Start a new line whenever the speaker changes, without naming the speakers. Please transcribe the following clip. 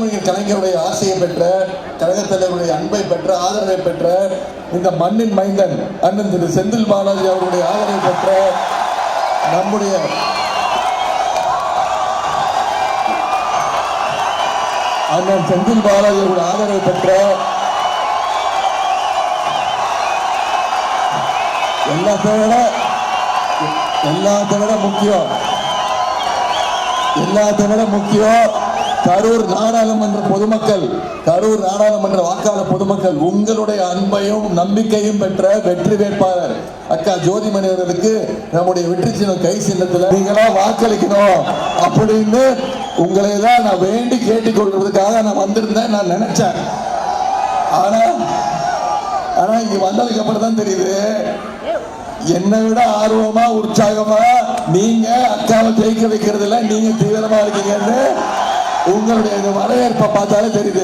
முத்தமிழர் கலைஞருடைய ஆசையை பெற்ற, கழகத் தலைவருடைய அன்பை பெற்ற, ஆதரவை பெற்ற, இந்த மண்ணின் மைந்தன் அண்ணன் திரு செந்தில் பாலாஜி அவருடைய ஆதரவை பெற்ற நம்முடைய அண்ணன் செந்தில் பாலாஜி அவருடைய ஆதரவை பெற்ற எல்லாத்தை விட முக்கியம் கரூர் நாடாளுமன்ற பொதுமக்கள், கரூர் நாடாளுமன்ற வாக்காளர் பொதுமக்கள் உங்களுடைய அன்பையும் நம்பிக்கையும் பெற்ற வெற்றி வேட்பாளர் அக்கா ஜோதிமணி அவர்களுக்கு நம்முடைய வெற்றி சின்னம் கை சின்னத்துல நீங்களா வாக்களிக்கணும் அப்படின்னு உங்களை தான் நான் வேண்டி கேட்டுக்கொள்றதுக்காக நான் வந்திருந்தேன். நான் நினைச்சேன், ஆனா இங்க வந்ததுக்கு அப்புறம் தான் தெரியுது, என்னை விட ஆர்வமா உற்சாகமா நீங்க அக்காவை ஜெயிக்க வைக்கிறதுல நீங்க தீவிரமா இருக்கீங்கன்னு உங்களுடைய வரவேற்பை பார்த்தாலே தெரியுது.